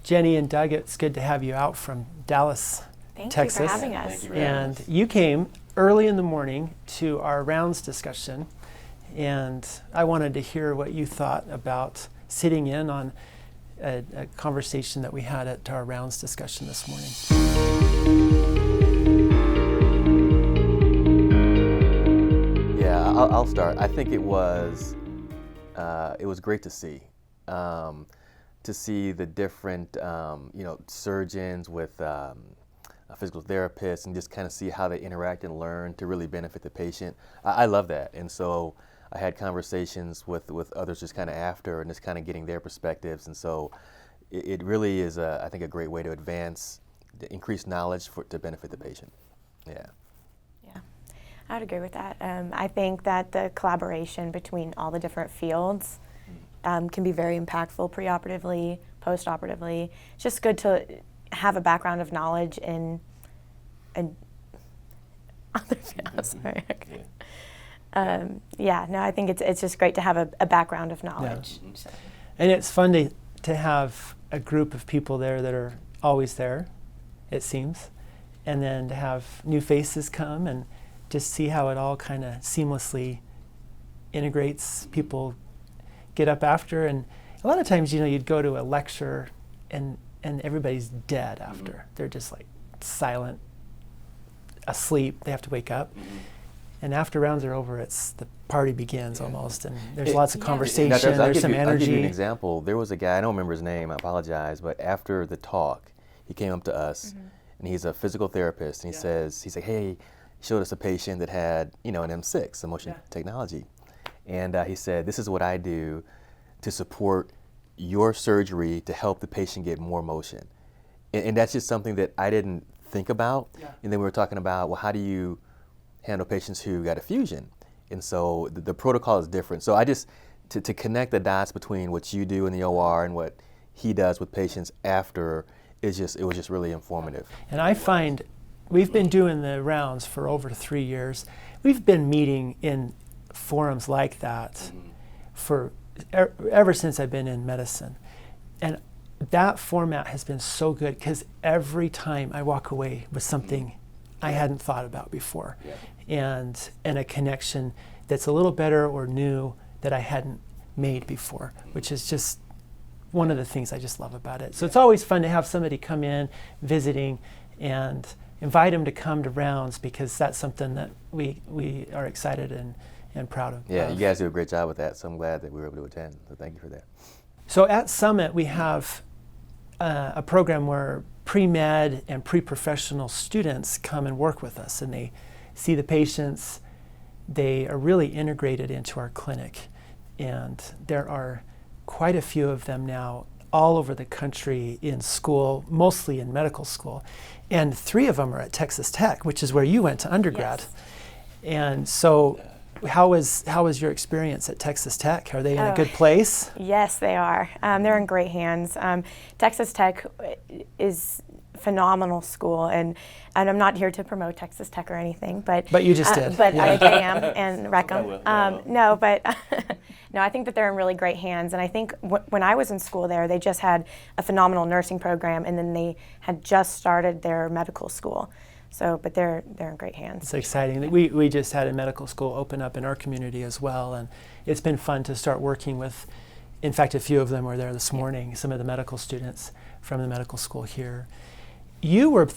Jenny and Doug, it's good to have you out from Dallas, Texas. Thank you for having us. Thank you for having And us. you came early in the morning to our rounds discussion, and I wanted to hear what you thought about sitting in on a conversation that we had at our rounds discussion this morning. Yeah, I'll start. I think it was great to see the different surgeons with physical therapists, and just kind of see how they interact and learn to really benefit the patient. I love that, and so I had conversations with others just kind of after, and just kind of getting their perspectives, and so it really is I think a great way to advance, to increase knowledge to benefit the patient. Yeah. I would agree with that. I think that the collaboration between all the different fields can be very impactful preoperatively, postoperatively. It's just good to have a background of knowledge in other fields. Sorry. Okay. I think it's just great to have a background of knowledge. Yeah. So. And it's fun to have a group of people there that are always there, it seems, and then to have new faces come and just see how it all kind of seamlessly integrates. People get up after, and a lot of times, you'd go to a lecture and everybody's dead after. Mm-hmm. They're just like silent, asleep. They have to wake up. Mm-hmm. And after rounds are over, the party begins almost, and there's lots of conversation, there's some energy. I'll give you an example. There was a guy, I don't remember his name, I apologize, but after the talk, he came up to us, and he's a physical therapist, and he's like, hey, he showed us a patient that had, an M6, motion technology. And he said, this is what I do to support your surgery to help the patient get more motion. And that's just something that I didn't think about. Yeah. And then we were talking about, well, how do you handle patients who got a fusion? And so the protocol is different. So I just, to connect the dots between what you do in the OR and what he does with patients after, it was just really informative. And I find we've been doing the rounds for over 3 years. We've been meeting in forums like that for ever since I've been in medicine. And that format has been so good because every time I walk away with something I hadn't thought about before, and a connection that's a little better or new that I hadn't made before, which is just one of the things I just love about it. So it's always fun to have somebody come in, visiting, and invite them to come to rounds, because that's something that we are excited and proud of. Yeah, you guys do a great job with that, so I'm glad that we were able to attend, so thank you for that. So at Summit, we have a program where pre-med and pre-professional students come and work with us, and they see the patients. They are really integrated into our clinic, and there are quite a few of them now all over the country in school, mostly in medical school, and 3 of them are at Texas Tech, which is where you went to undergrad. Yes. And so how was your experience at Texas Tech? Are they in a good place? Yes, they are. They're in great hands. Texas Tech is phenomenal school, and I'm not here to promote Texas Tech or anything, but you just did. But I am, and wreck them. No, but no, I think that they're in really great hands, and I think when I was in school there, they just had a phenomenal nursing program, and then they had just started their medical school. So, but they're in great hands. It's exciting. We just had a medical school open up in our community as well, and it's been fun to start working with. In fact, a few of them were there this morning, some of the medical students from the medical school here. You were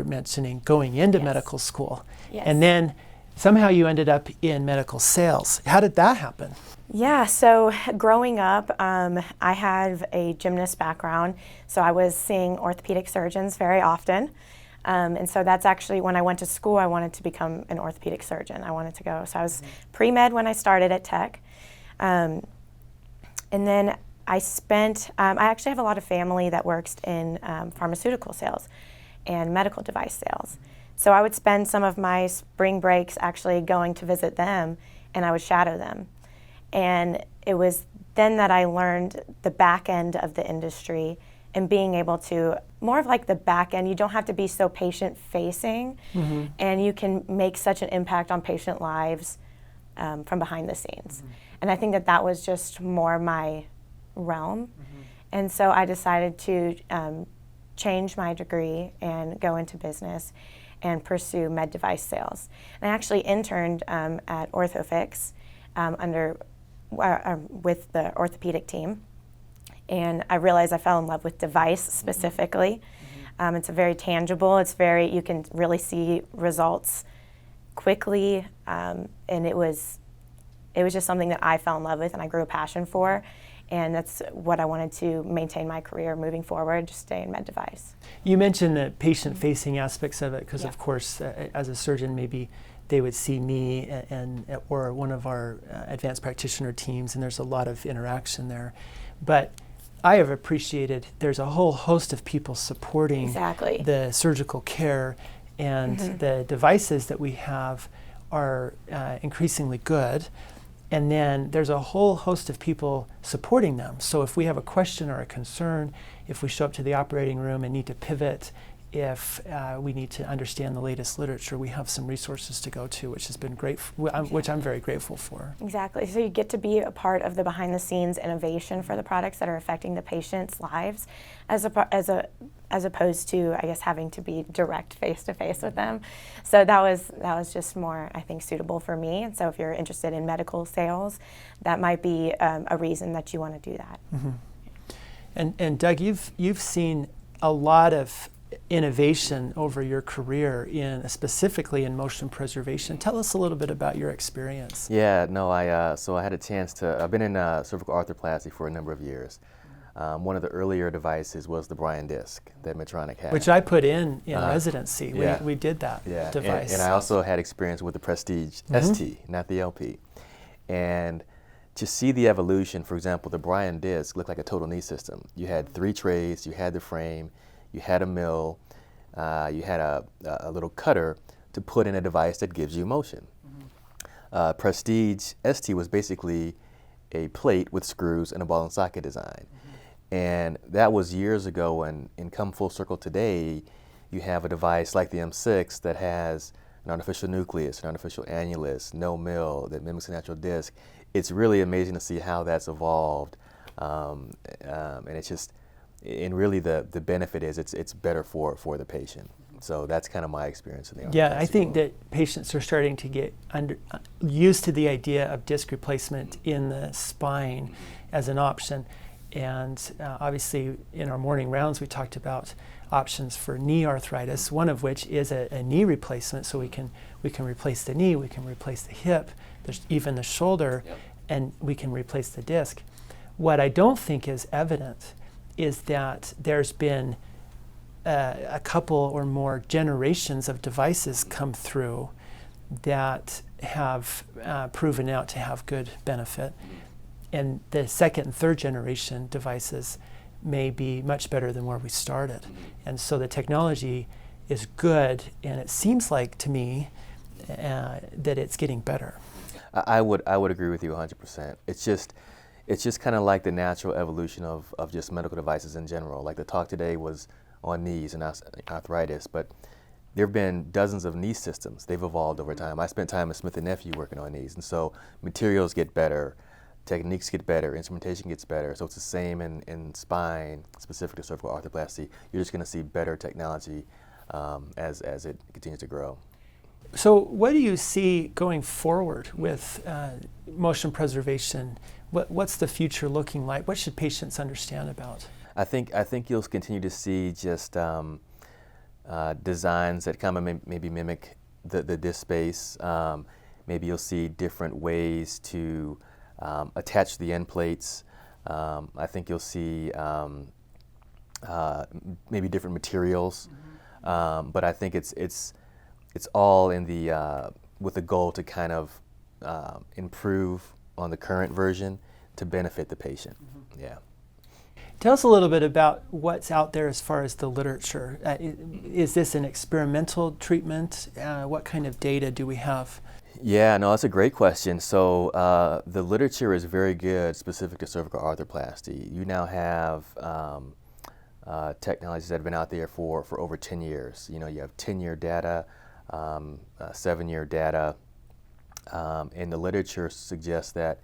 mentioning going into medical school, and then somehow you ended up in medical sales. How did that happen? Yeah, so growing up, I have a gymnast background, so I was seeing orthopedic surgeons very often. And so that's actually when I went to school, I wanted to become an orthopedic surgeon. I wanted to go. So I was pre-med when I started at Tech. And then I actually have a lot of family that works in pharmaceutical sales and medical device sales. So I would spend some of my spring breaks actually going to visit them, and I would shadow them. And it was then that I learned the back end of the industry and being able to, more of like the back end, you don't have to be so patient facing, and you can make such an impact on patient lives from behind the scenes. And I think that was just more my realm. And so I decided to change my degree and go into business and pursue med device sales. And I actually interned at Orthofix with the orthopedic team. And I realized I fell in love with device specifically. It's very tangible. You can really see results quickly. And it was just something that I fell in love with and I grew a passion for. And that's what I wanted to maintain my career moving forward, just stay in med device. You mentioned the patient-facing aspects of it because, of course, as a surgeon, maybe they would see me or one of our advanced practitioner teams, and there's a lot of interaction there. But I have appreciated there's a whole host of people supporting the surgical care, and the devices that we have are increasingly good. And then there's a whole host of people supporting them. So if we have a question or a concern, if we show up to the operating room and need to pivot, if we need to understand the latest literature, we have some resources to go to, which has been great, which I'm very grateful for. Exactly. So you get to be a part of the behind-the-scenes innovation for the products that are affecting the patients' lives, as opposed to, I guess, having to be direct face-to-face with them. So that was just more, I think, suitable for me. And so if you're interested in medical sales, that might be a reason that you want to do that. And Doug, you've seen a lot of innovation over your career specifically in motion preservation. Tell us a little bit about your experience. Yeah, no, so I had a chance I've been in cervical arthroplasty for a number of years. One of the earlier devices was the Bryan Disc that Medtronic had. Which I put in residency. Yeah. We did that device. And I also had experience with the Prestige ST, not the LP. And to see the evolution, for example, the Bryan Disc looked like a total knee system. You had 3 trays, you had the frame, you had a mill, you had a little cutter to put in a device that gives you motion. Prestige ST was basically a plate with screws and a ball and socket design. And that was years ago, and come full circle today, you have a device like the M6 that has an artificial nucleus, an artificial annulus, no mill, that mimics a natural disc. It's really amazing to see how that's evolved. And it's just, and really the benefit is it's better for the patient. So that's kind of my experience in the Yeah, I think that patients are starting to get used to the idea of disc replacement in the spine as an option. And obviously in our morning rounds we talked about options for knee arthritis, one of which is a knee replacement. So we can replace the knee, we can replace the hip, there's even the shoulder, and we can replace the disc. What I don't think is evident is that there's been a couple or more generations of devices come through that have proven out to have good benefit. And the second and third generation devices may be much better than where we started. And so the technology is good, and it seems like to me that it's getting better. I would agree with you 100%. It's just kind of like the natural evolution of just medical devices in general. Like the talk today was on knees and arthritis, but there have been dozens of knee systems. They've evolved over time. I spent time at Smith & Nephew working on knees, and so materials get better, techniques get better, instrumentation gets better. So it's the same in spine, specific to cervical arthroplasty. You're just going to see better technology as it continues to grow. So what do you see going forward with motion preservation? What's the future looking like? What should patients understand about? I think you'll continue to see just designs that kind of maybe mimic the disc space. Maybe you'll see different ways to attach the end plates. I think you'll see maybe different materials, but I think it's all in the with the goal to kind of improve on the current version to benefit the patient. Yeah. Tell us a little bit about what's out there as far as the literature. Is this an experimental treatment? What kind of data do we have? Yeah, no, that's a great question. So the literature is very good specific to cervical arthroplasty. You now have technologies that have been out there for over 10 years. You know, you have 10-year data, 7-year data, and the literature suggests that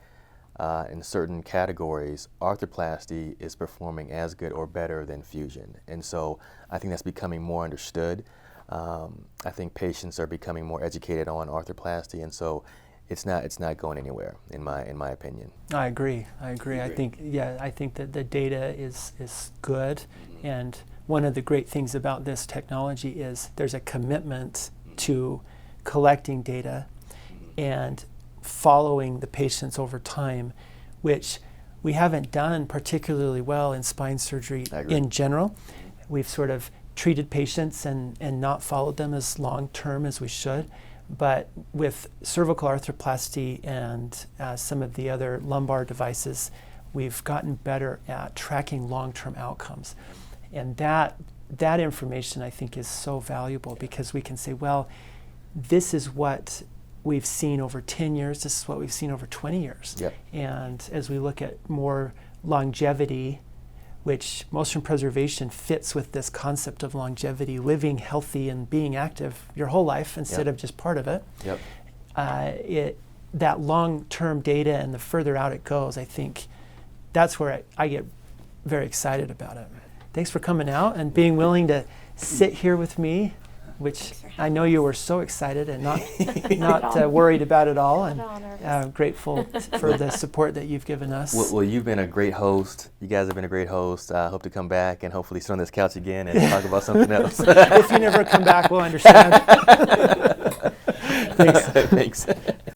in certain categories, arthroplasty is performing as good or better than fusion. And so I think that's becoming more understood. I think patients are becoming more educated on arthroplasty, and so it's not going anywhere in my opinion. I agree. I think that the data is good, and one of the great things about this technology is there's a commitment to collecting data and following the patients over time, which we haven't done particularly well in spine surgery in general. We've sort of treated patients and not followed them as long-term as we should. But with cervical arthroplasty and some of the other lumbar devices, we've gotten better at tracking long-term outcomes. And that information, I think, is so valuable because we can say, well, this is what we've seen over 10 years, this is what we've seen over 20 years. Yep. And as we look at more longevity, which motion preservation fits with this concept of longevity, living healthy and being active your whole life instead of just part of it. Yep. That long-term data and the further out it goes, I think that's where I get very excited about it. Thanks for coming out and being willing to sit here with me, which I know you were so excited and not worried about it all, and grateful for the support that you've given us. Well, you've been a great host. You guys have been a great host. I hope to come back and hopefully sit on this couch again and talk about something else. If you never come back, we'll understand. Thanks. Thanks.